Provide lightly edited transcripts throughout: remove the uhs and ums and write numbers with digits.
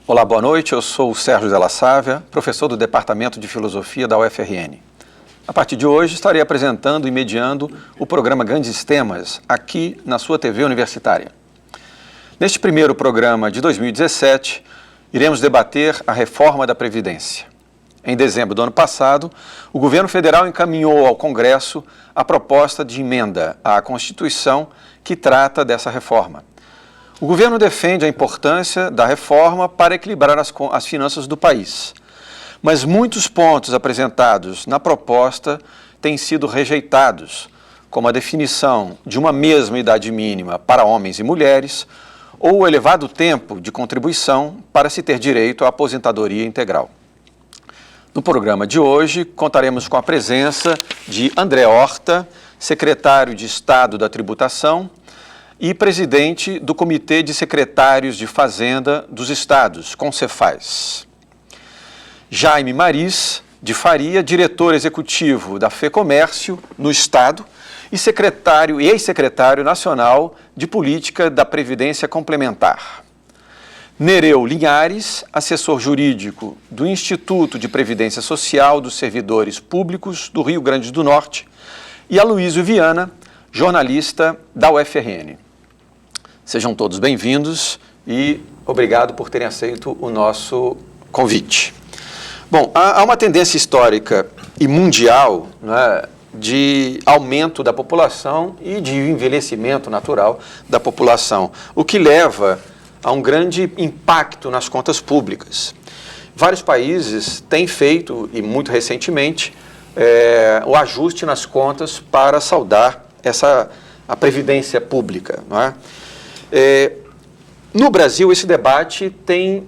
Olá, boa noite. Eu sou o Sérgio Della Sávia, professor do Departamento de Filosofia da UFRN. A partir de hoje, estarei apresentando e mediando o programa Grandes Temas, aqui na sua TV universitária. Neste primeiro programa de 2017, iremos debater a reforma da Previdência. Em dezembro do ano passado, o governo federal encaminhou ao Congresso a proposta de emenda à Constituição que trata dessa reforma. O governo defende a importância da reforma para equilibrar as finanças do país, mas muitos pontos apresentados na proposta têm sido rejeitados, como a definição de uma mesma idade mínima para homens e mulheres ou o elevado tempo de contribuição para se ter direito à aposentadoria integral. No programa de hoje, contaremos com a presença de André Horta, secretário de Estado da Tributação e presidente do Comitê de Secretários de Fazenda dos Estados, CONCEFAZ. Jaime Maris de Faria, diretor executivo da FEComércio no Estado e ex-secretário nacional de Política da Previdência Complementar. Nereu Linhares, assessor jurídico do Instituto de Previdência Social dos Servidores Públicos do Rio Grande do Norte, e Aloysio Viana, jornalista da UFRN. Sejam todos bem-vindos e obrigado por terem aceito o nosso convite. Bom, há uma tendência histórica e mundial, né, de aumento da população e de envelhecimento natural da população, o que leva a um grande impacto nas contas públicas. Vários países têm feito, e muito recentemente, o ajuste nas contas para saldar a previdência pública, não é? No Brasil, esse debate tem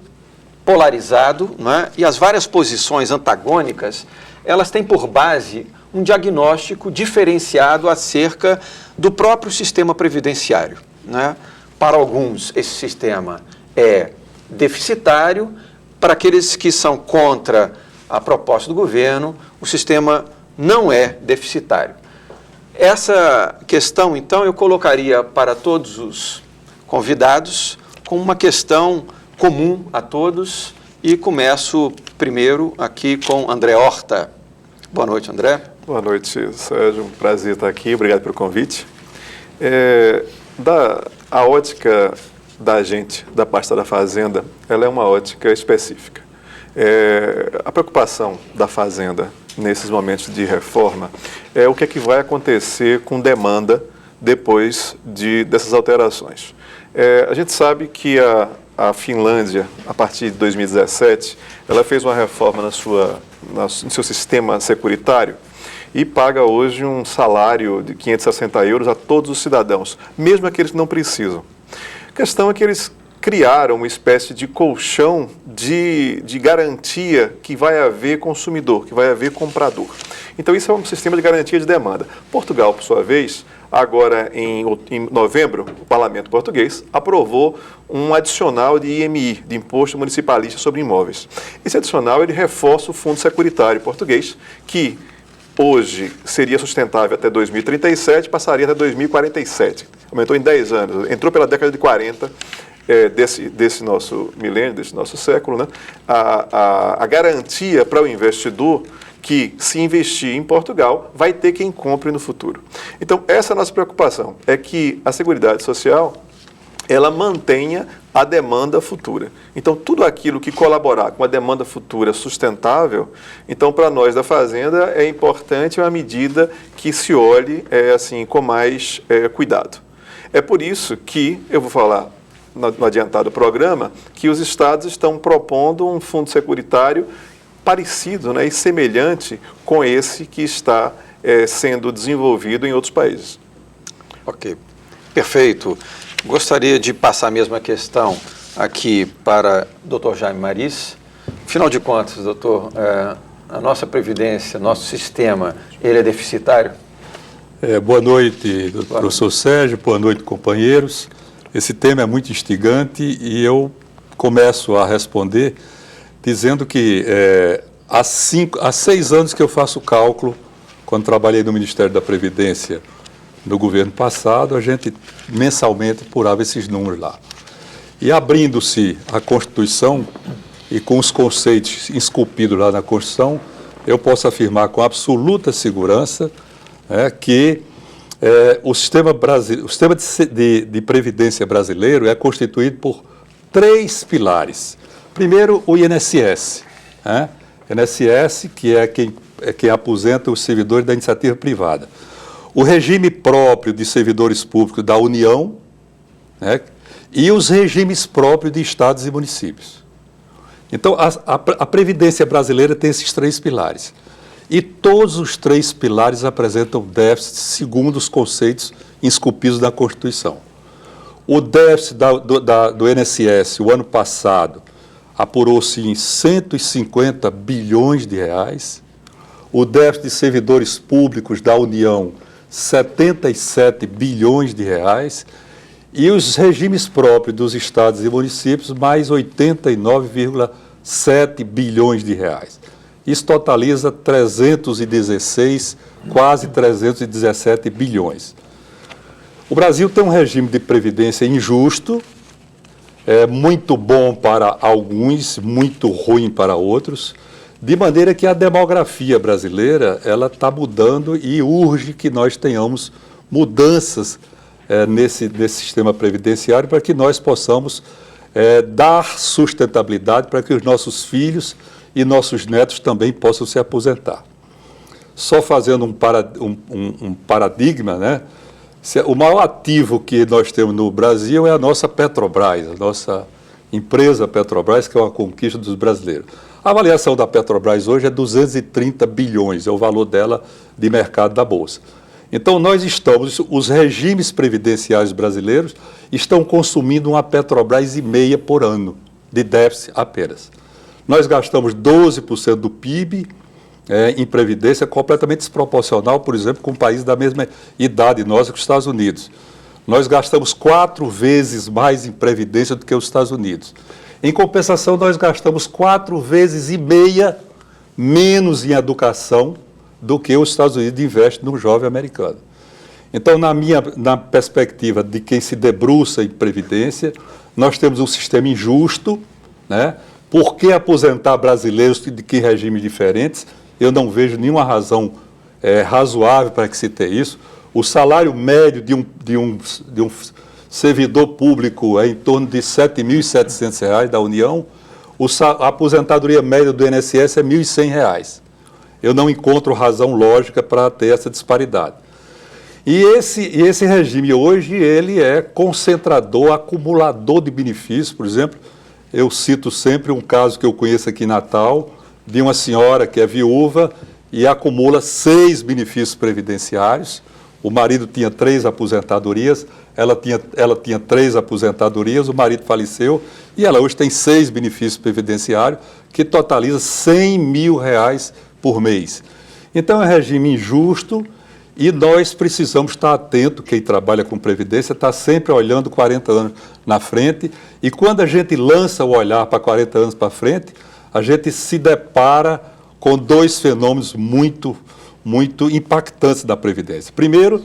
polarizado, não é? E as várias posições antagônicas, elas têm por base um diagnóstico diferenciado acerca do próprio sistema previdenciário, não é? Para alguns, esse sistema é deficitário. Para aqueles que são contra a proposta do governo, o sistema não é deficitário. Essa questão, então, eu colocaria para todos os convidados como uma questão comum a todos e começo primeiro aqui com André Horta. Boa noite, André. Boa noite, Sérgio. Um prazer estar aqui. Obrigado pelo convite. A ótica da gente, da pasta da Fazenda, ela é uma ótica específica. A preocupação da Fazenda nesses momentos de reforma é o que é que vai acontecer com demanda depois dessas alterações. A gente sabe que a Finlândia, a partir de 2017, ela fez uma reforma no seu sistema securitário e paga hoje um salário de 560 euros a todos os cidadãos, mesmo aqueles que não precisam. A questão é que eles criaram uma espécie de colchão de garantia que vai haver consumidor, que vai haver comprador. Então, isso é um sistema de garantia de demanda. Portugal, por sua vez, agora em novembro, o Parlamento português aprovou um adicional de IMI, de Imposto Municipalista sobre Imóveis. Esse adicional ele reforça o Fundo Securitário português, que hoje seria sustentável até 2037, passaria até 2047. Aumentou em 10 anos, entrou pela década de 40 desse nosso milênio, desse nosso século, né? A garantia para o investidor que, se investir em Portugal, vai ter quem compre no futuro. Então, essa é a nossa preocupação, é que a Seguridade Social ela mantenha a demanda futura. Então, tudo aquilo que colaborar com a demanda futura sustentável, então, para nós da Fazenda, é importante uma medida que se olhe assim, com mais cuidado. É por isso que, eu vou falar no adiantado do programa, que os estados estão propondo um fundo securitário parecido, né, e semelhante com esse que está sendo desenvolvido em outros países. Ok, perfeito. Gostaria de passar a mesma questão aqui para o Dr. Jaime Maris. Afinal de contas, doutor, a nossa previdência, nosso sistema, ele é deficitário? Boa noite, professor Sérgio, boa noite, companheiros. Esse tema é muito instigante e eu começo a responder dizendo que há 6 anos que eu faço cálculo, quando trabalhei no Ministério da Previdência no governo passado, a gente mensalmente apurava esses números lá. E abrindo-se a Constituição e com os conceitos esculpidos lá na Constituição, eu posso afirmar com absoluta segurança que o sistema de previdência brasileiro é constituído por 3 pilares. Primeiro, o INSS. INSS, que é quem aposenta os servidores da iniciativa privada. O regime próprio de servidores públicos da União, e os regimes próprios de estados e municípios. Então, a Previdência brasileira tem esses 3 pilares. E todos os 3 pilares apresentam déficit segundo os conceitos esculpidos na Constituição. O déficit do INSS, o ano passado, apurou-se em 150 bilhões de reais. O déficit de servidores públicos da União, 77 bilhões de reais. E os regimes próprios dos estados e municípios, mais 89,7 bilhões de reais. Isso totaliza 316, quase 317 bilhões. O Brasil tem um regime de previdência injusto, muito bom para alguns, muito ruim para outros, de maneira que a demografia brasileira ela está mudando e urge que nós tenhamos mudanças nesse sistema previdenciário para que nós possamos dar sustentabilidade para que os nossos filhos e nossos netos também possam se aposentar. Só fazendo um paradigma, o maior ativo que nós temos no Brasil é a nossa Petrobras, a nossa empresa Petrobras, que é uma conquista dos brasileiros. A avaliação da Petrobras hoje é 230 bilhões, é o valor dela de mercado da Bolsa. Então, os regimes previdenciários brasileiros estão consumindo uma Petrobras e meia por ano de déficit apenas. Nós gastamos 12% do PIB em previdência, completamente desproporcional, por exemplo, com um país da mesma idade nossa que os Estados Unidos. Nós gastamos 4 vezes mais em previdência do que os Estados Unidos. Em compensação, nós gastamos 4 vezes e meia menos em educação do que os Estados Unidos investem no jovem americano. Então, na perspectiva de quem se debruça em previdência, nós temos um sistema injusto, Por que aposentar brasileiros de que regimes diferentes? Eu não vejo nenhuma razão razoável para que se tenha isso. O salário médio de um servidor público é em torno de R$ 7.700 da União. A aposentadoria média do INSS é R$ 1.100. Eu não encontro razão lógica para ter essa disparidade. E esse regime hoje, ele é concentrador, acumulador de benefícios. Por exemplo, eu cito sempre um caso que eu conheço aqui em Natal, de uma senhora que é viúva e acumula 6 benefícios previdenciários. O marido tinha 3 aposentadorias, ela tinha 3 aposentadorias, o marido faleceu e ela hoje tem 6 benefícios previdenciários, que totaliza R$ 100 mil por mês. Então é um regime injusto e nós precisamos estar atentos, quem trabalha com previdência está sempre olhando 40 anos na frente, e quando a gente lança o olhar para 40 anos para frente, a gente se depara com 2 fenômenos muito impactantes da Previdência. Primeiro,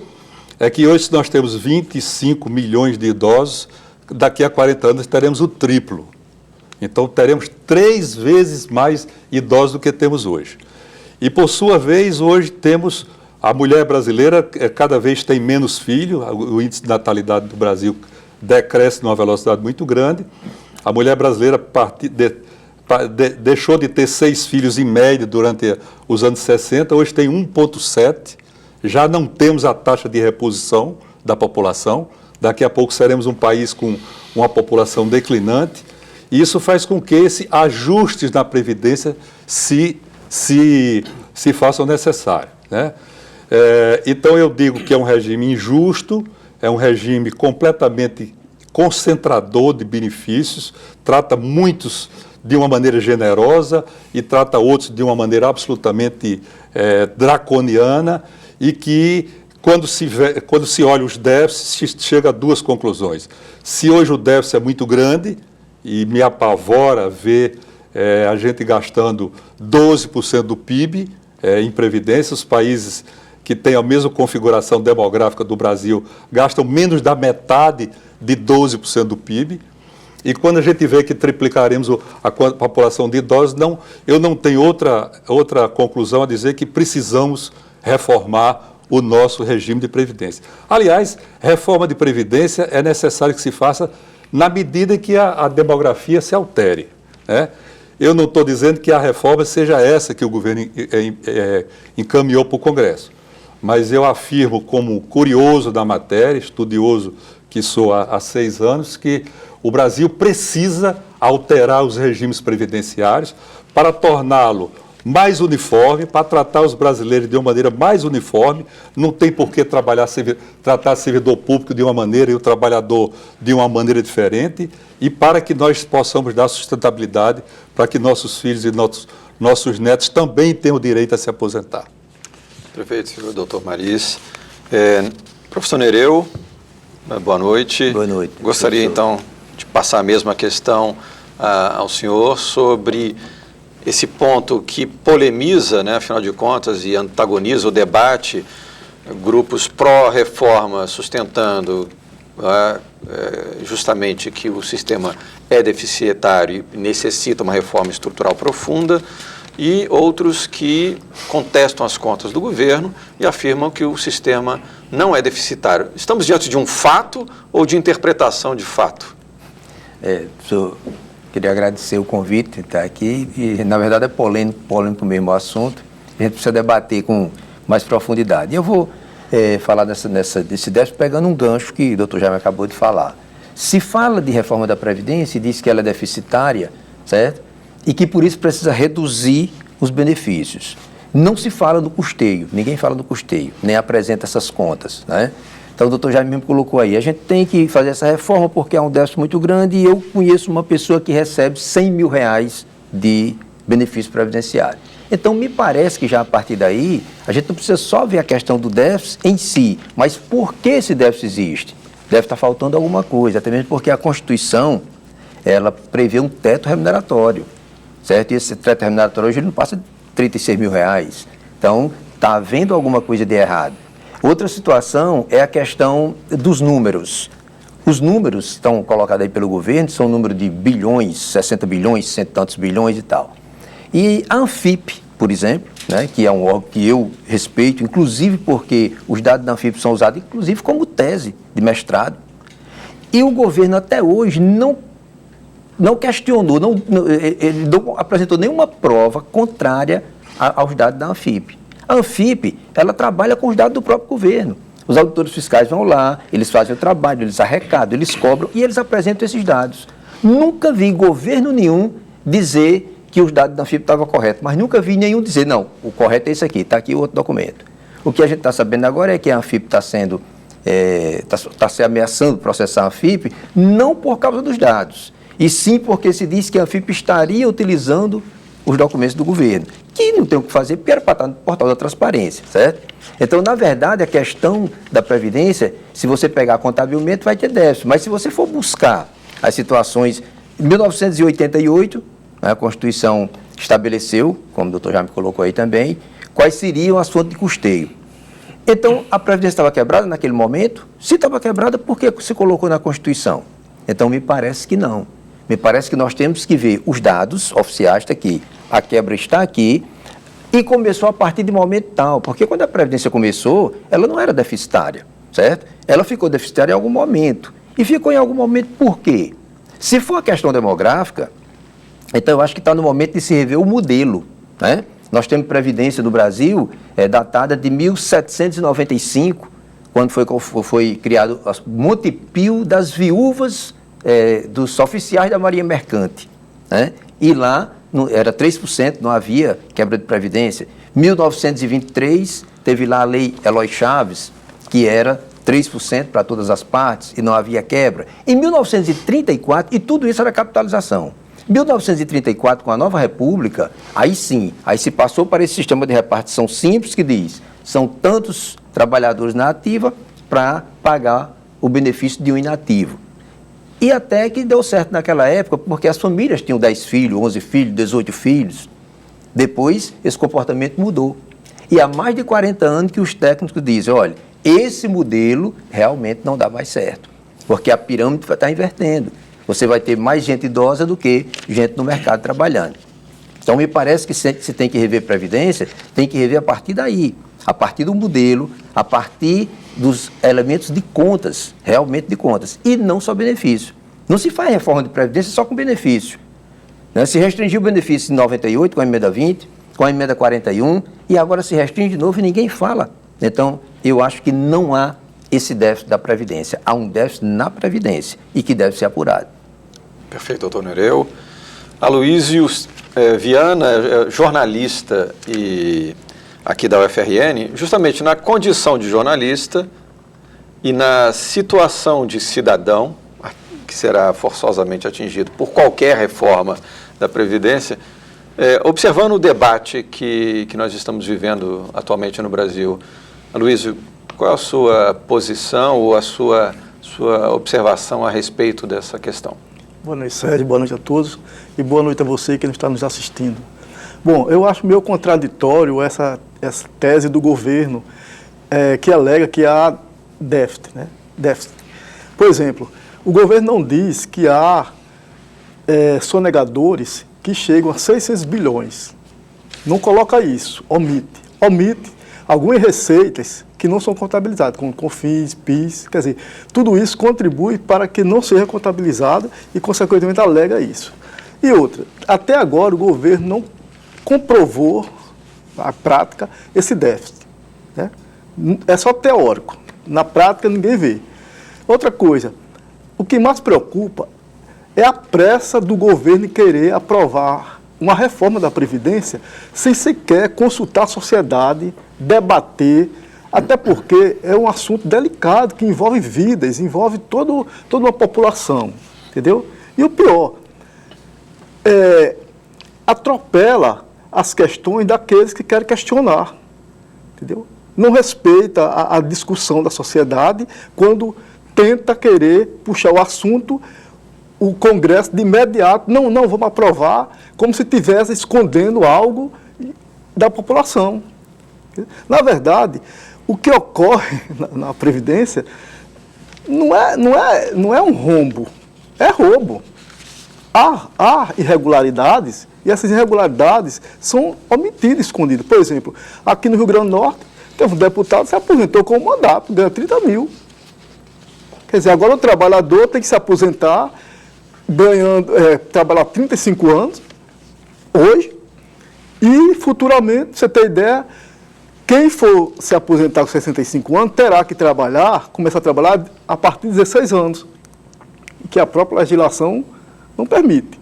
é que hoje nós temos 25 milhões de idosos, daqui a 40 anos teremos o triplo. Então, teremos 3 vezes mais idosos do que temos hoje. E, por sua vez, hoje temos a mulher brasileira, cada vez tem menos filhos, o índice de natalidade do Brasil decresce numa velocidade muito grande. A mulher brasileira deixou de ter 6 filhos em média durante os anos 60, hoje tem 1,7. Já não temos a taxa de reposição da população. Daqui a pouco seremos um país com uma população declinante. E isso faz com que esses ajustes na Previdência se façam necessários, Então, eu digo que é um regime injusto, é um regime completamente concentrador de benefícios, trata muitos de uma maneira generosa e trata outros de uma maneira absolutamente draconiana, e que, quando se olha os déficits, chega a 2 conclusões. Se hoje o déficit é muito grande, e me apavora ver a gente gastando 12% do PIB em previdência, os países que têm a mesma configuração demográfica do Brasil gastam menos da metade de 12% do PIB. E quando a gente vê que triplicaremos a população de idosos, eu não tenho outra conclusão a dizer que precisamos reformar o nosso regime de previdência. Aliás, reforma de previdência é necessário que se faça na medida em que a demografia se altere, né? Eu não estou dizendo que a reforma seja essa que o governo encaminhou para o Congresso, mas eu afirmo, como curioso da matéria, estudioso que sou há 6 anos, que o Brasil precisa alterar os regimes previdenciários para torná-lo mais uniforme, para tratar os brasileiros de uma maneira mais uniforme. Não tem por que tratar servidor público de uma maneira e o trabalhador de uma maneira diferente, e para que nós possamos dar sustentabilidade para que nossos filhos e nossos netos também tenham o direito a se aposentar. Prefeito, doutor Maris. Professor Nereu, boa noite. Boa noite. Gostaria, então, de passar a mesma questão ao senhor sobre esse ponto que polemiza, né, afinal de contas, e antagoniza o debate, grupos pró-reforma sustentando justamente que o sistema é deficitário e necessita uma reforma estrutural profunda, e outros que contestam as contas do governo e afirmam que o sistema não é deficitário. Estamos diante de um fato ou de interpretação de fato? Queria agradecer o convite de estar aqui e, na verdade, é polêmico mesmo o assunto. A gente precisa debater com mais profundidade. E eu vou falar desse déficit pegando um gancho que o doutor Jaime acabou de falar. Se fala de reforma da Previdência e diz que ela é deficitária, certo? E que por isso precisa reduzir os benefícios. Não se fala do custeio, ninguém fala do custeio, nem apresenta essas contas, né? Então o doutor Jaime mesmo colocou aí, a gente tem que fazer essa reforma porque há um déficit muito grande e eu conheço uma pessoa que recebe R$100 mil de benefício previdenciário. Então me parece que já a partir daí, a gente não precisa só ver a questão do déficit em si, mas por que esse déficit existe? Deve estar faltando alguma coisa, até mesmo porque a Constituição, ela prevê um teto remuneratório, certo? E esse teto remuneratório hoje ele não passa de R$36 mil. Então está havendo alguma coisa de errado. Outra situação é a questão dos números. Os números que estão colocados aí pelo governo são número de bilhões, 60 bilhões, cento e tantos bilhões e tal. E a Anfip, por exemplo, né, que é um órgão que eu respeito, inclusive porque os dados da Anfip são usados, inclusive, como tese de mestrado. E o governo até hoje não questionou, ele não apresentou nenhuma prova contrária aos dados da Anfip. A Anfip, ela trabalha com os dados do próprio governo. Os auditores fiscais vão lá, eles fazem o trabalho, eles arrecadam, eles cobram e eles apresentam esses dados. Nunca vi governo nenhum dizer que os dados da Anfip estavam corretos, mas nunca vi nenhum dizer, não, o correto é esse aqui, está aqui o outro documento. O que a gente está sabendo agora é que a Anfip está se ameaçando processar a Anfip, não por causa dos dados, e sim porque se diz que a Anfip estaria utilizando os documentos do governo, que não tem o que fazer, porque era para estar no portal da transparência, certo? Então, na verdade, a questão da Previdência, se você pegar contabilmente, vai ter déficit, mas se você for buscar as situações, em 1988, a Constituição estabeleceu, como o doutor Jaime colocou aí também, quais seriam as fontes de custeio. Então, a Previdência estava quebrada naquele momento? Se estava quebrada, por que se colocou na Constituição? Então, me parece que não. Me parece que nós temos que ver os dados oficiais, está aqui, a quebra está aqui, e começou a partir de momento tal, porque quando a Previdência começou, ela não era deficitária, certo? Ela ficou deficitária em algum momento. E ficou em algum momento por quê? Se for a questão demográfica, então eu acho que está no momento de se rever o modelo, né? Nós temos Previdência no Brasil, datada de 1795, quando foi criado o Montepio das viúvas dos oficiais da Marinha Mercante, né? E lá era 3%, não havia quebra de Previdência. 1923, teve lá a Lei Eloy Chaves, que era 3% para todas as partes e não havia quebra. Em 1934, e tudo isso era capitalização. Em 1934, com a nova República, aí sim, aí se passou para esse sistema de repartição simples que diz, são tantos trabalhadores na ativa para pagar o benefício de um inativo. E até que deu certo naquela época, porque as famílias tinham 10 filhos, 11 filhos, 18 filhos. Depois, esse comportamento mudou. E há mais de 40 anos que os técnicos dizem, olha, esse modelo realmente não dá mais certo, porque a pirâmide está invertendo. Você vai ter mais gente idosa do que gente no mercado trabalhando. Então, me parece que se tem que rever Previdência, tem que rever a partir daí, a partir do modelo, a partir dos elementos de contas, realmente de contas, e não só benefício. Não se faz reforma de Previdência só com benefício. Né? Se restringiu o benefício em 98, com a emenda 20, com a emenda 41, e agora se restringe de novo e ninguém fala. Então, eu acho que não há esse déficit da Previdência. Há um déficit na Previdência e que deve ser apurado. Perfeito, doutor Nereu. Aloísio Viana, jornalista e aqui da UFRN, justamente na condição de jornalista e na situação de cidadão, que será forçosamente atingido por qualquer reforma da Previdência, observando o debate que nós estamos vivendo atualmente no Brasil, Aloísio, qual é a sua posição ou a sua observação a respeito dessa questão? Boa noite, Sérgio, boa noite a todos e boa noite a você que está nos assistindo. Bom, eu acho meio contraditório essa tese do governo que alega que há déficit, né? Déficit. Por exemplo, o governo não diz que há sonegadores que chegam a 600 bilhões. Não coloca isso, omite algumas receitas que não são contabilizadas, como CONFINS, PIS, quer dizer, tudo isso contribui para que não seja contabilizado e, consequentemente, alega isso. E outra, até agora o governo não comprovou, na prática, esse déficit. Né? É só teórico, na prática ninguém vê. Outra coisa, o que mais preocupa é a pressa do governo em querer aprovar uma reforma da Previdência sem sequer consultar a sociedade, debater, até porque é um assunto delicado que envolve vidas, envolve toda uma população, entendeu? E o pior, atropela as questões daqueles que querem questionar, entendeu? Não respeita a discussão da sociedade quando tenta querer puxar o assunto, o Congresso de imediato, não, vamos aprovar, como se estivesse escondendo algo da população. Na verdade, o que ocorre na Previdência não é um rombo, é roubo. Há irregularidades e essas irregularidades são omitidas, escondidas. Por exemplo, aqui no Rio Grande do Norte, teve um deputado que se aposentou com um mandato, ganha 30 mil. Quer dizer, agora o trabalhador tem que se aposentar, trabalhar 35 anos, hoje, e futuramente, você tem ideia, quem for se aposentar com 65 anos terá que começar a trabalhar a partir de 16 anos, que a própria legislação não permite.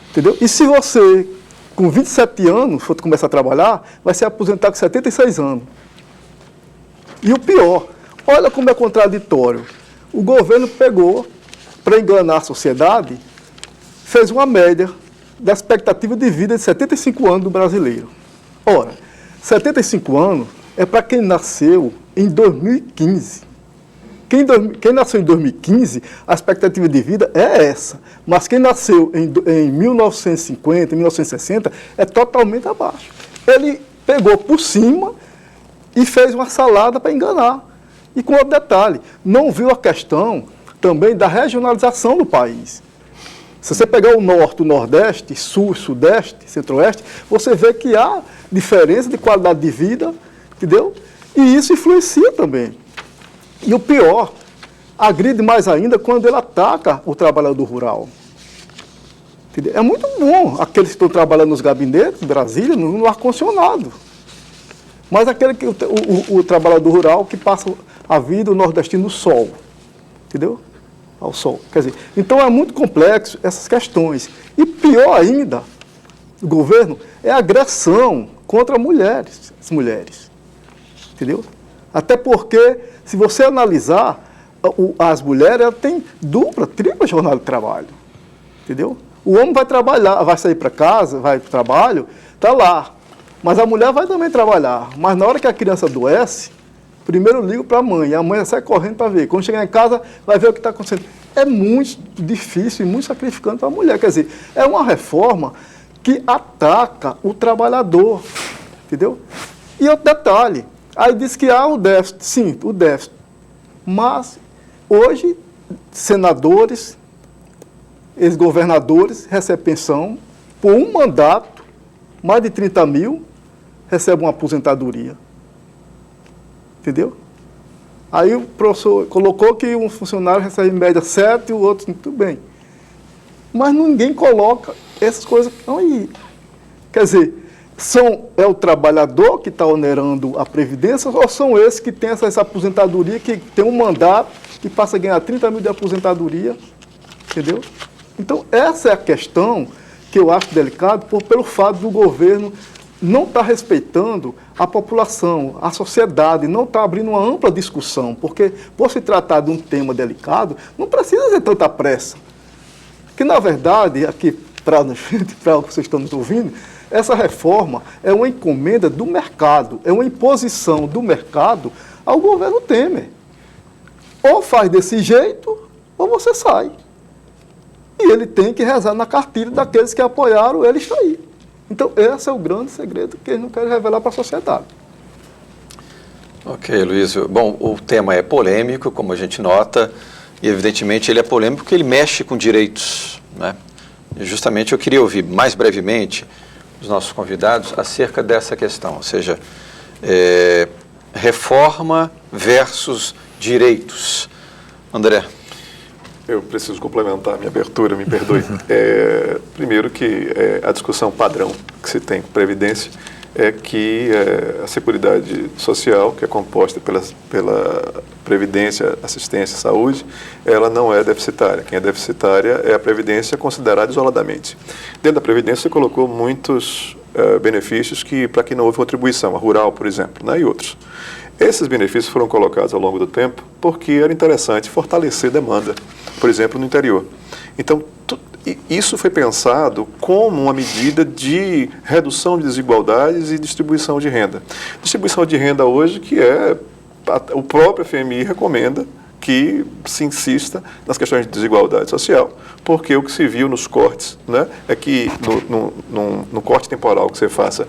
Entendeu? E se você, com 27 anos, for começar a trabalhar, vai se aposentar com 76 anos. E o pior, olha como é contraditório. O governo pegou, para enganar a sociedade, fez uma média da expectativa de vida de 75 anos do brasileiro. Ora, 75 anos é para quem nasceu em 2015. Quem nasceu em 2015, a expectativa de vida é essa. Mas quem nasceu em 1950, 1960, é totalmente abaixo. Ele pegou por cima e fez uma salada para enganar. E com outro detalhe, não viu a questão também da regionalização do país. Se você pegar o norte, o nordeste, sul, sudeste, centro-oeste, você vê que há diferença de qualidade de vida, entendeu? E isso influencia também. E o pior, agride mais ainda quando ele ataca o trabalhador rural. Entendeu? É muito bom aqueles que estão trabalhando nos gabinetes, Brasília, no ar-condicionado. Mas aquele que o trabalhador rural que passa a vida, o nordestino, no sol. Entendeu? Ao sol. Quer dizer, então é muito complexo essas questões. E pior ainda, o governo, é a agressão contra mulheres, as mulheres. Entendeu? Até porque, se você analisar, as mulheres elas têm dupla, tripla jornada de trabalho. Entendeu? O homem vai trabalhar, vai sair para casa, vai para o trabalho, está lá. Mas a mulher vai também trabalhar. Mas na hora que a criança adoece, primeiro ligo para a mãe, a mãe sai correndo para ver. Quando chegar em casa, vai ver o que está acontecendo. É muito difícil e muito sacrificante para a mulher. Quer dizer, é uma reforma que ataca o trabalhador. Entendeu? E outro detalhe, aí diz que há o déficit. Sim, o déficit. Mas, hoje, senadores, ex-governadores recebem pensão por um mandato, mais de 30 mil, recebem uma aposentadoria. Entendeu? Aí o professor colocou que um funcionário recebe em média 7 e o outro, muito bem. Mas ninguém coloca essas coisas que estão aí. Quer dizer, é o trabalhador que está onerando a Previdência ou são esses que têm essa aposentadoria, que tem um mandato, que passa a ganhar 30 mil de aposentadoria? Entendeu? Então, essa é a questão que eu acho delicado pelo fato do governo não estar respeitando a população, a sociedade, não estar abrindo uma ampla discussão, porque, por se tratar de um tema delicado, não precisa ter tanta pressa. Porque, na verdade, aqui, para o que vocês estão nos ouvindo, essa reforma é uma encomenda do mercado, é uma imposição do mercado ao governo Temer. Ou faz desse jeito, ou você sai. E ele tem que rezar na cartilha daqueles que apoiaram ele sair. Então, esse é o grande segredo que eles não querem revelar para a sociedade. Ok, Luísio. Bom, o tema é polêmico, como a gente nota, e evidentemente ele é polêmico porque ele mexe com direitos, né? E justamente eu queria ouvir mais brevemente os nossos convidados acerca dessa questão, ou seja, reforma versus direitos. André. Eu preciso complementar a minha abertura, me perdoe. Primeiro que a discussão padrão que se tem com Previdência é que a Seguridade Social, que é composta pela Previdência, Assistência e Saúde, ela não é deficitária. Quem é deficitária é a Previdência considerada isoladamente. Dentro da Previdência você colocou muitos benefícios para quem não houve contribuição, a rural, por exemplo, né, e outros. Esses benefícios foram colocados ao longo do tempo porque era interessante fortalecer demanda, por exemplo, no interior. Então, isso foi pensado como uma medida de redução de desigualdades e distribuição de renda. Distribuição de renda hoje que o próprio FMI recomenda que se insista nas questões de desigualdade social, porque o que se viu nos cortes, né, é que no corte temporal que você faça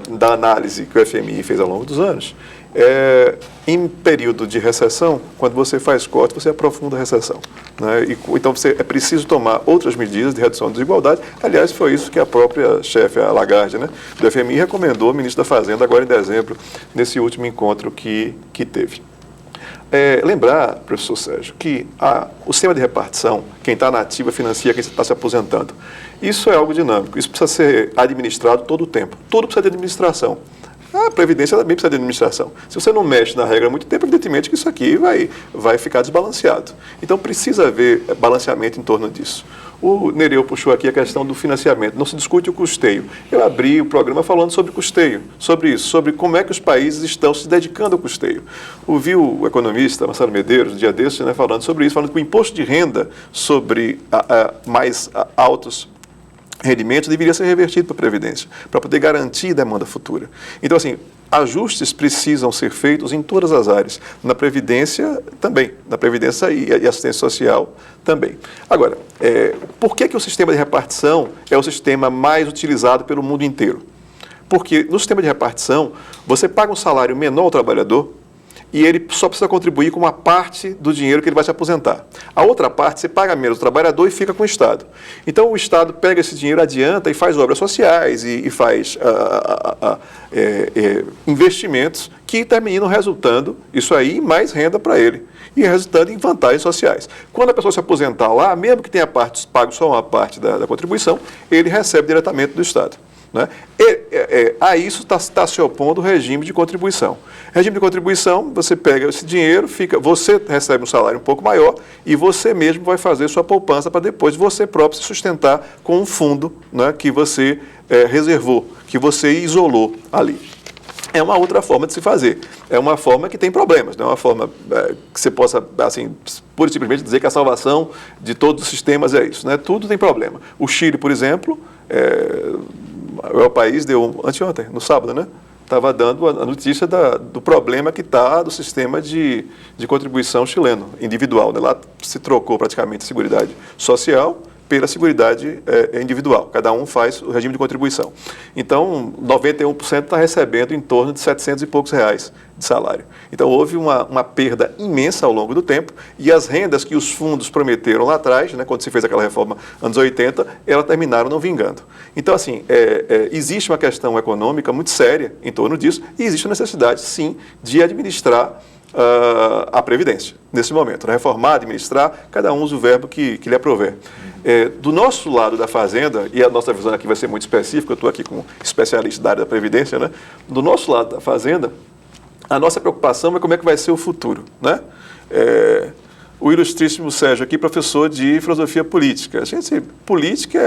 da análise que o FMI fez ao longo dos anos, em período de recessão, quando você faz corte, você aprofunda a recessão, né? Então, é preciso tomar outras medidas de redução da desigualdade. Aliás, foi isso que a própria chefe, a Lagarde, né, do FMI, recomendou ao ministro da Fazenda, agora em dezembro, nesse último encontro que teve. Lembrar, professor Sérgio, que o sistema de repartição, quem está na ativa financia quem está se aposentando. Isso é algo dinâmico, isso precisa ser administrado todo o tempo. Tudo precisa de administração. A Previdência também precisa de administração. Se você não mexe na regra há muito tempo, evidentemente que isso aqui vai ficar desbalanceado. Então, precisa haver balanceamento em torno disso. O Nereu puxou aqui a questão do financiamento. Não se discute o custeio. Eu abri o programa falando sobre custeio, sobre isso, sobre como é que os países estão se dedicando ao custeio. Ouvi o economista Marcelo Medeiros, no dia desses, né, falando sobre isso, falando que o imposto de renda sobre mais altos rendimentos deveria ser revertido para a Previdência, para poder garantir a demanda futura. Então, assim, ajustes precisam ser feitos em todas as áreas, na Previdência também, na Previdência e Assistência Social também. Agora, por que o sistema de repartição é o sistema mais utilizado pelo mundo inteiro? Porque no sistema de repartição, você paga um salário menor ao trabalhador, e ele só precisa contribuir com uma parte do dinheiro que ele vai se aposentar. A outra parte, você paga menos o trabalhador e fica com o Estado. Então, o Estado pega esse dinheiro, adianta e faz obras sociais e faz investimentos que terminam resultando, isso aí, em mais renda para ele. E resultando em vantagens sociais. Quando a pessoa se aposentar lá, mesmo que tenha pago só uma parte da contribuição, ele recebe diretamente do Estado. Né? A isso está se opondo o regime de contribuição. Regime de contribuição, você pega esse dinheiro, você recebe um salário um pouco maior e você mesmo vai fazer sua poupança para depois você próprio se sustentar com um fundo, né, que você reservou, que você isolou ali. É uma outra forma de se fazer. É uma forma que tem problemas, não é uma forma que você possa, assim, pura e simplesmente dizer que a salvação de todos os sistemas é isso, né? Tudo tem problema. O Chile, por exemplo, o país deu, anteontem, no sábado, né? Estava dando a notícia do problema que está do sistema de contribuição chileno, individual, né? Lá se trocou praticamente a Seguridade Social pela Seguridade individual. Cada um faz o regime de contribuição. Então, 91% está recebendo em torno de 700 e poucos reais de salário. Então, houve uma perda imensa ao longo do tempo e as rendas que os fundos prometeram lá atrás, né, quando se fez aquela reforma anos 80, elas terminaram não vingando. Então, assim, existe uma questão econômica muito séria em torno disso e existe a necessidade, sim, de administrar a Previdência, nesse momento. Reformar, administrar, cada um usa o verbo que lhe aprover. Do nosso lado da Fazenda, e a nossa visão aqui vai ser muito específica, eu estou aqui com um especialista da área da Previdência, né? Do nosso lado da Fazenda, a nossa preocupação é como é que vai ser o futuro, né? O ilustríssimo Sérgio aqui, professor de filosofia política. Política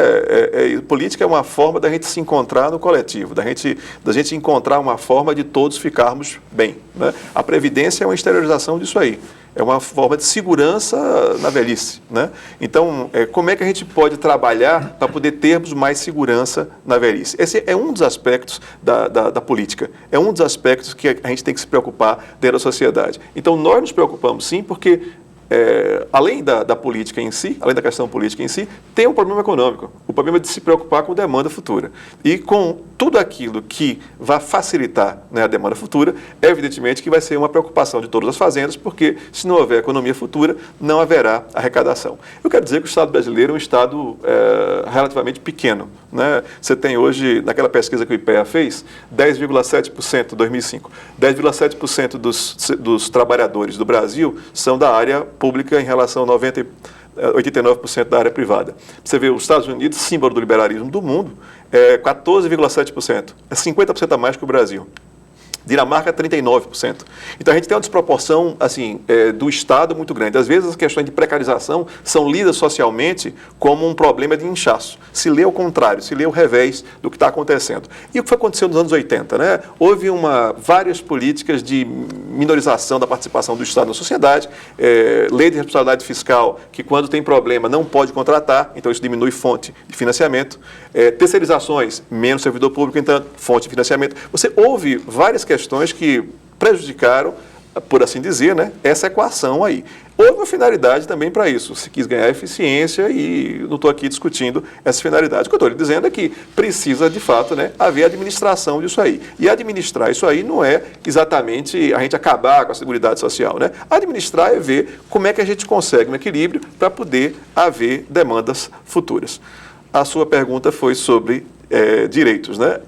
é uma forma da gente se encontrar no coletivo, da gente encontrar uma forma de todos ficarmos bem, né? A Previdência é uma exteriorização disso aí. É uma forma de segurança na velhice, né? Então, como é que a gente pode trabalhar para poder termos mais segurança na velhice? Esse é um dos aspectos da política. É um dos aspectos que a gente tem que se preocupar dentro da sociedade. Então, nós nos preocupamos sim, porque além da política em si, além da questão política em si, tem um problema econômico, o problema de se preocupar com demanda futura. E com tudo aquilo que vai facilitar, né, a demanda futura, evidentemente que vai ser uma preocupação de todas as fazendas, porque se não houver economia futura, não haverá arrecadação. Eu quero dizer que o Estado brasileiro é um Estado relativamente pequeno, né? Você tem hoje, naquela pesquisa que o IPEA fez, 10,7% em 2005, 10,7% dos trabalhadores do Brasil são da área pública em relação a 89% da área privada. Você vê os Estados Unidos, símbolo do liberalismo do mundo, 14,7%. É 50% a mais que o Brasil. Dinamarca, 39%. Então, a gente tem uma desproporção assim, do Estado muito grande. Às vezes, as questões de precarização são lidas socialmente como um problema de inchaço. Se lê o contrário, se lê o revés do que está acontecendo. E o que foi acontecendo nos anos 80? Né? Houve várias políticas de minorização da participação do Estado na sociedade, lei de responsabilidade fiscal, que quando tem problema não pode contratar, então isso diminui fonte de financiamento, terceirizações, menos servidor público, então fonte de financiamento. Você houve várias questões que prejudicaram, por assim dizer, né, essa equação aí. Houve uma finalidade também para isso, se quis ganhar eficiência e não estou aqui discutindo essa finalidade. O que eu estou lhe dizendo é que precisa, de fato, né, haver administração disso aí. E administrar isso aí não é exatamente a gente acabar com a Seguridade Social, né? Administrar é ver como é que a gente consegue um equilíbrio para poder haver demandas futuras. A sua pergunta foi sobre direitos, né?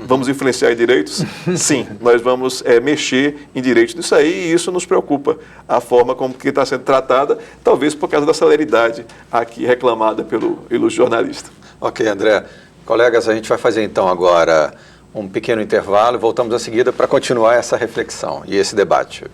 Vamos influenciar em direitos? Sim, nós vamos mexer em direitos disso aí e isso nos preocupa. A forma como que está sendo tratada, talvez por causa da celeridade aqui reclamada pelo ilustre jornalista. Ok, André. Colegas, a gente vai fazer então agora um pequeno intervalo e voltamos a seguida para continuar essa reflexão e esse debate.